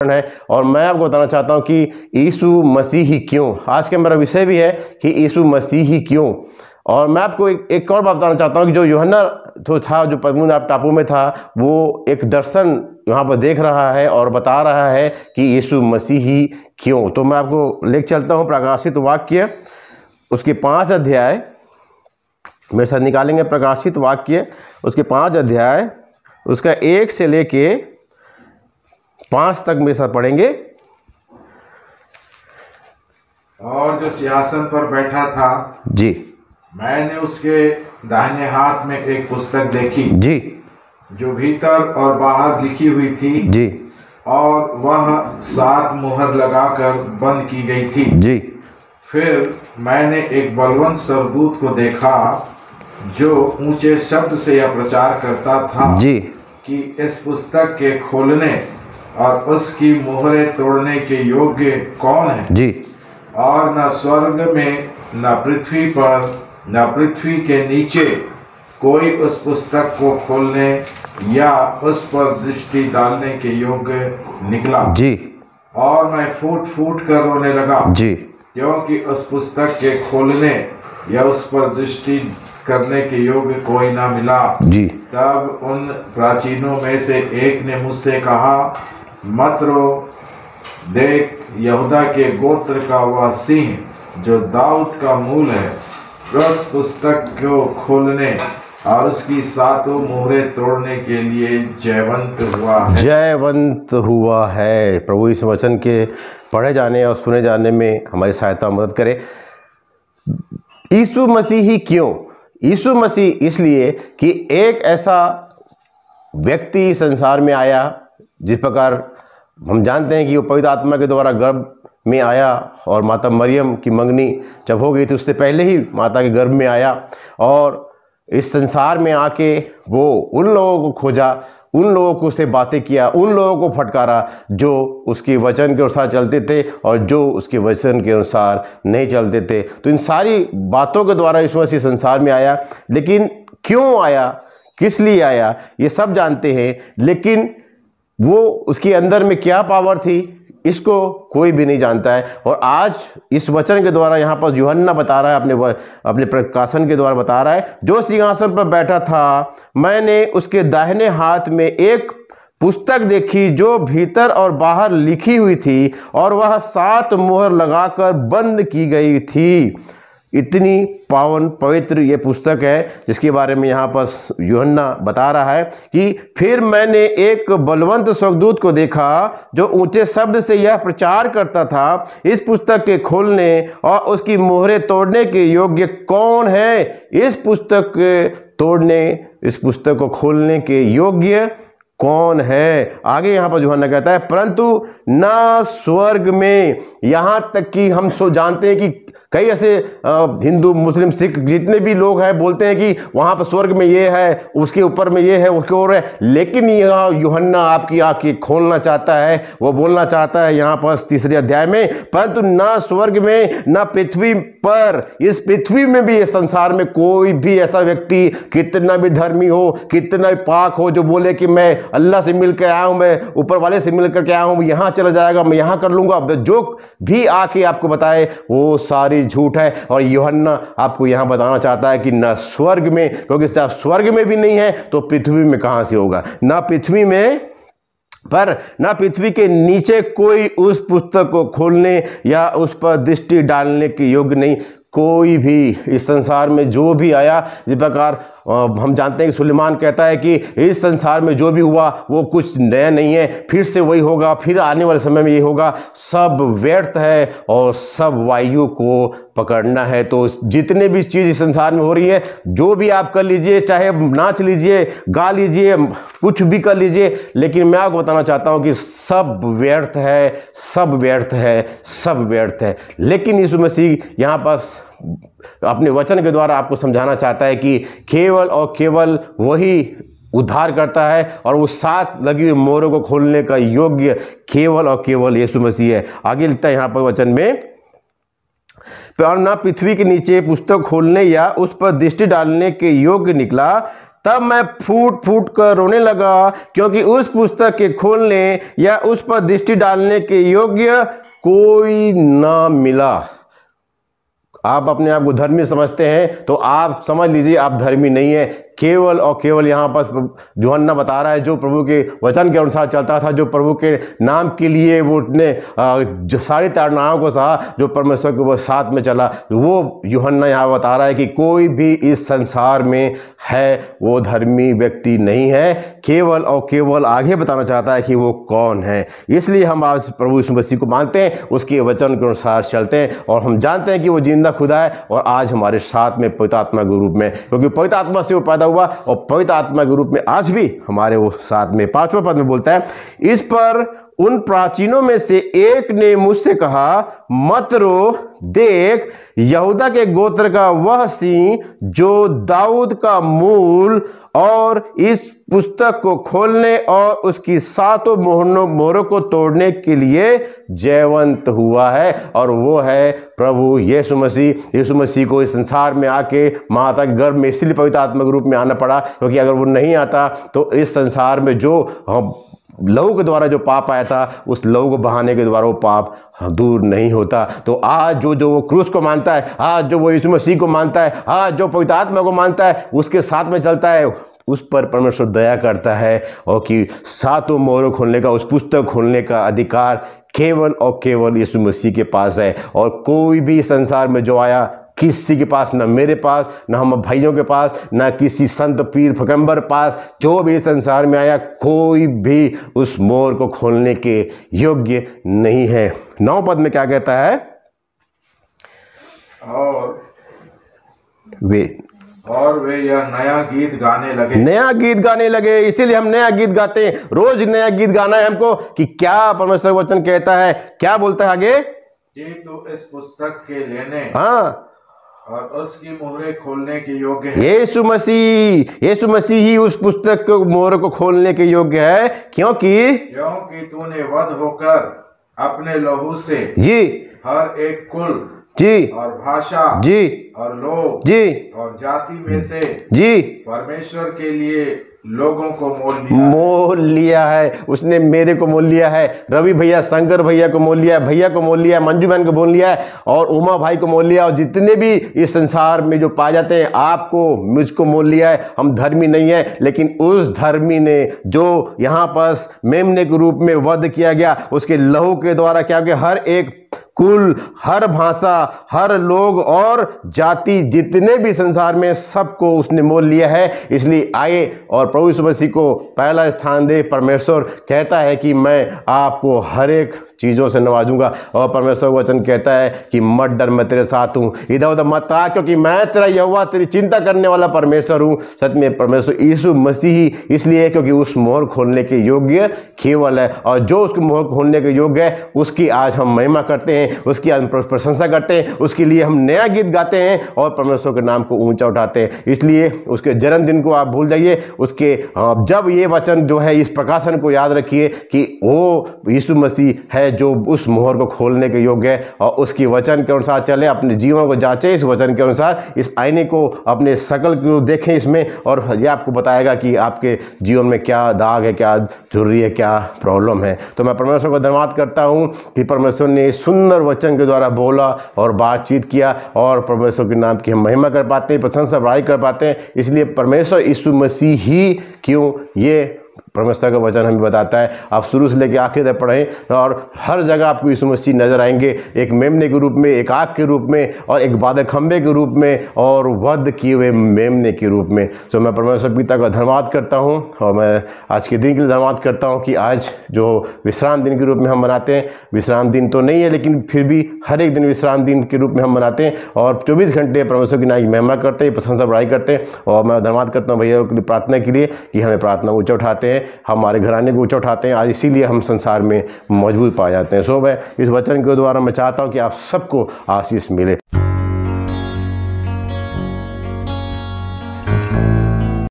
है और मैं आपको बताना चाहता हूं कि यीशु मसीह ही क्यों। आज का मेरा विषय भी है कि यीशु मसीह ही क्यों। और मैं आपको एक और बात बताना चाहता हूं कि जो यूहन्ना तो था, जो पद्मनाभ टापू में था, वो एक दर्शन यहाँ पर देख रहा है और बता रहा है कि यीशु मसीह ही क्यों। तो मैं आपको लेकर चलता हूँ प्रकाशित वाक्य, उसके 5 अध्याय मेरे साथ निकालेंगे। प्रकाशित वाक्य उसके 5 अध्याय, उसका 1 से लेके 5 तक मेरे साथ पढ़ेंगे। और जो सिंहासन पर बैठा था जी, मैंने उसके दाहिने हाथ में एक पुस्तक देखी जी, जो भीतर और बाहर लिखी हुई थी जी, और वह 7 मुहर लगाकर बंद की गई थी। जी। फिर मैंने एक बलवंत स्वर्गदूत को देखा जो ऊंचे शब्द से यह प्रचार करता था जी, कि इस पुस्तक के खोलने और उसकी मुहरें तोड़ने के योग्य कौन है। जी, और न स्वर्ग में, न पृथ्वी पर, न पृथ्वी के नीचे कोई उस पुस्तक को खोलने या उस पर दृष्टि डालने के योग्य निकला। जी, और मैं फूट फूट कर रोने लगा, जी, क्योंकि उस पुस्तक के खोलने या उस पर दृष्टि करने के योग्य कोई ना मिला। जी। तब उन प्राचीनों में से एक ने मुझसे कहा, मत रो, देख यहूदा के गोत्र का वह सिंह जो दाऊद का मूल है, उस पुस्तक को खोलने और उसकी 7 मुहरें तोड़ने के लिए जयवंत हुआ है। जयवंत हुआ है। प्रभु इस वचन के पढ़े जाने और सुने जाने में हमारी सहायता मदद करे। यीशु मसीह ही क्यों? यीशु मसीह इसलिए कि एक ऐसा व्यक्ति संसार में आया, जिस प्रकार हम जानते हैं कि वो पवित्र आत्मा के द्वारा गर्भ में आया और माता मरियम की मंगनी जब हो गई थी उससे पहले ही माता के गर्भ में आया और इस संसार में आके वो उन लोगों को खोजा, उन लोगों को से बातें किया, उन लोगों को फटकारा जो उसके वचन के अनुसार चलते थे और जो उसके वचन के अनुसार नहीं चलते थे। तो इन सारी बातों के द्वारा यीशु मसीह संसार में आया। लेकिन क्यों आया, किस लिए आया, ये सब जानते हैं, लेकिन वो उसके अंदर में क्या पावर थी इसको कोई भी नहीं जानता है। और आज इस वचन के द्वारा यहाँ पर यूहन्ना बता रहा है, अपने प्रकाशन के द्वारा बता रहा है, जो सिंहासन पर बैठा था मैंने उसके दाहिने हाथ में एक पुस्तक देखी जो भीतर और बाहर लिखी हुई थी और वह 7 मुहर लगाकर बंद की गई थी। इतनी पावन पवित्र ये पुस्तक है जिसके बारे में यहाँ पर यूहन्ना बता रहा है कि फिर मैंने एक बलवंत स्वर्गदूत को देखा जो ऊंचे शब्द से यह प्रचार करता था, इस पुस्तक के खोलने और उसकी मुहरें तोड़ने के योग्य कौन है। इस पुस्तक तोड़ने, इस पुस्तक को खोलने के योग्य कौन है। आगे यहाँ पर यूहन्ना कहता है, परंतु ना स्वर्ग में, यहाँ तक कि हम जानते हैं कि कई ऐसे हिंदू मुस्लिम सिख जितने भी लोग हैं बोलते हैं कि वहाँ पर स्वर्ग में ये है, उसके ऊपर में ये है, उसके और है। लेकिन यहाँ यूहन्ना आपकी आंखें खोलना चाहता है, वो बोलना चाहता है यहाँ पर 3 अध्याय में, परंतु ना स्वर्ग में ना पृथ्वी पर, इस पृथ्वी में भी, इस संसार में कोई भी ऐसा व्यक्ति कितना भी धर्मी हो, कितना भी पाक हो, जो बोले कि मैं अल्लाह से मिल कर आया हूँ, मैं ऊपर वाले से मिल करके आया हूँ, यहाँ चला जाएगा, मैं यहाँ कर लूँगा, जो भी आके आपको बताए वो सारी झूठ है। और यूहन्ना आपको यहाँ बताना चाहता है कि ना स्वर्ग में, क्योंकि स्वर्ग में भी नहीं है तो पृथ्वी में कहाँ से होगा। ना पृथ्वी में पर ना पृथ्वी के नीचे कोई उस पुस्तक को खोलने या उस पर दृष्टि डालने के योग्य नहीं। कोई भी इस संसार में जो भी आया, जिस प्रकार हम जानते हैं कि सुलेमान कहता है कि इस संसार में जो भी हुआ वो कुछ नया नहीं है, फिर से वही होगा, फिर आने वाले समय में ये होगा, सब व्यर्थ है और सब वायु को पकड़ना है। तो जितने भी चीज़ इस संसार में हो रही है, जो भी आप कर लीजिए, चाहे नाच लीजिए, गा लीजिए, कुछ भी कर लीजिए, लेकिन मैं आपको बताना चाहता हूँ कि सब व्यर्थ है, सब व्यर्थ है, सब व्यर्थ है। लेकिन यीशु मसीह यहाँ पर अपने वचन के द्वारा आपको समझाना चाहता है कि केवल और केवल वही उद्धार करता है और वो 7 लगी हुई मोहरों को खोलने का योग्य केवल और केवल यीशु मसीह है। आगे लिखता है यहाँ पर वचन में, और ना पृथ्वी के नीचे पुस्तक खोलने या उस पर दृष्टि डालने के योग्य निकला, तब मैं फूट फूट कर रोने लगा, क्योंकि उस पुस्तक के खोलने या उस पर दृष्टि डालने के योग्य कोई ना मिला। आप अपने आप को धर्मी समझते हैं तो आप समझ लीजिए आप धर्मी नहीं है। केवल और केवल यहाँ पर यूहन्ना बता रहा है जो प्रभु के वचन के अनुसार चलता था, जो प्रभु के नाम के लिए वो ने जो सारी ताड़नाओं को सहा, जो परमेश्वर के वो साथ में चला, वो यूहन्ना यहाँ बता रहा है कि कोई भी इस संसार में है वो धर्मी व्यक्ति नहीं है। केवल और केवल आगे बताना चाहता है कि वो कौन है। इसलिए हम आज प्रभु यीशु मसीह को मानते हैं, उसके वचन के अनुसार चलते हैं और हम जानते हैं कि वो जिंदा खुदा है और आज हमारे साथ में पवित्र आत्मा के रूप में, क्योंकि पवित्र आत्मा से वो पैदा हुआ और पवित्र आत्मा के रूप में आज भी हमारे वो साथ में। 5वां पद में बोलता है, इस पर उन प्राचीनों में से एक ने मुझसे कहा, मत रो, देख यहूदा के गोत्र का वह सिंह जो दाऊद का मूल और इस पुस्तक को खोलने और उसकी 7 मोहरों को तोड़ने के लिए जयवंत हुआ है, और वो है प्रभु यीशु मसीह। यीशु मसीह को इस संसार में आके माता के गर्भ में इसलिए पवित्र आत्मा के रूप में आना पड़ा, क्योंकि अगर वो नहीं आता तो इस संसार में जो लहू के द्वारा जो पाप आया था, उस लहू को बहाने के द्वारा वो पाप दूर नहीं होता। तो आज जो वो क्रूस को मानता है, आज जो वो यीशु मसीह को मानता है, आज जो पवित्र आत्मा को मानता है, उसके साथ में चलता है, उस पर परमेश्वर दया करता है और कि 7 मोहरों खोलने का, उस पुस्तक खोलने का अधिकार केवल और केवल यीशु मसीह के पास है। और कोई भी संसार में जो आया, किसी के पास, न मेरे पास, न हम भाइयों के पास, न किसी संत पीर फकंबर पास, जो भी संसार में आया, कोई भी उस मोहर को खोलने के योग्य नहीं है। 9 पद में क्या कहता है, और वे यह नया गीत गाने लगे। नया गीत गाने लगे, इसीलिए हम नया गीत गाते हैं। रोज नया गीत गाना है हमको कि क्या परमेश्वर वचन कहता है, क्या बोलता है आगे, कि तू इस पुस्तक के लेने हाँ और उसकी मोहरें खोलने के योग्य है। यीशु मसीह ही उस पुस्तक को मोहर को खोलने के योग्य है, क्योंकि तूने वध होकर अपने लहू से जी हर एक कुल जी और भाषा जी और लोग जी और जाति में से जी परमेश्वर के लिए लोगों को मोल लिया है। उसने मेरे को मोल लिया है, रवि भैया, शंकर भैया को मोल लिया है, भैया को मोल लिया है, मंजू बहन को मोल लिया है और उमा भाई को मोल लिया, और जितने भी इस संसार में जो पाए जाते हैं, आपको, मुझको मोल लिया है। हम धर्मी नहीं है, लेकिन उस धर्मी ने जो यहाँ पर मेमने के रूप में वध किया गया, उसके लहू के द्वारा क्या गया, हर एक कुल, हर भाषा, हर लोग और जाति, जितने भी संसार में, सबको उसने मोल लिया है। इसलिए आए और प्रभु यीशु मसीह को पहला स्थान दे। परमेश्वर कहता है कि मैं आपको हर एक चीज़ों से नवाजूंगा, और परमेश्वर वचन कहता है कि मत डर, मैं तेरे साथ हूँ, इधर उधर मत आ, क्योंकि मैं तेरा यहोवा, तेरी चिंता करने वाला परमेश्वर हूँ। सच में परमेश्वर यीशु मसीह ही इसलिए, क्योंकि उस मोहर खोलने के योग्य केवल है, और जो उसको मोहर खोलने के योग्य है, उसकी आज हम महिमा करते हैं, उसकी प्रशंसा करते हैं, उसके लिए हम नया गीत गाते हैं और परमेश्वर के नाम को ऊंचा उठाते हैं। इसलिए उसके जन्मदिन को आप भूल जाइए, उसके जब ये वचन जो है, इस प्रकाशन को याद रखिए कि वो यीशु मसीह है जो उस मोहर को खोलने के योग्य है, और उसकी वचन के अनुसार चले, अपने जीवन को जांचें इस वचन के अनुसार, इस आईने को अपने शकल को देखें इसमें, और ये आपको बताएगा कि आपके जीवन में क्या दाग है, क्या झुर्री है, क्या प्रॉब्लम है। तो मैं परमेश्वर को धन्यवाद करता हूँ कि परमेश्वर ने सुंदर वचन के द्वारा बोला और बातचीत किया, और परमेश्वर के नाम की हम महिमा कर पाते हैं, प्रशंसा बड़ाई कर पाते हैं। इसलिए परमेश्वर यीशु मसीह ही क्यों, ये परमेश्वर का वचन हमें बताता है। आप शुरू से लेकर आखिर तक पढ़ें और हर जगह आपको यीशु मसीह नजर आएंगे, एक मेमने के रूप में, एक आग के रूप में, और एक बादल खंबे के रूप में, और वध किए हुए मेमने के रूप में। तो मैं परमेश्वर पिता का धन्यवाद करता हूँ, और मैं आज के दिन के लिए धन्यवाद करता हूँ कि आज जो विश्राम दिन के रूप में हम मनाते हैं, विश्राम दिन तो नहीं है लेकिन फिर भी हर एक दिन विश्राम दिन के रूप में हम मनाते हैं, और 24 घंटे परमेश्वर की नाम की महिमा करते हैं, प्रशंसा बड़ाई करते हैं। और मैं धन्यवाद करता हूँ भैया की प्रार्थना के लिए कि हमें प्रार्थना ऊँचा उठाते हैं, हमारे घराने को ऊँचा उठाते हैं, आज इसीलिए हम संसार में मजबूत पाए जाते हैं। सो मैं इस वचन के द्वारा मैं चाहता हूँ कि आप सबको आशीष मिले।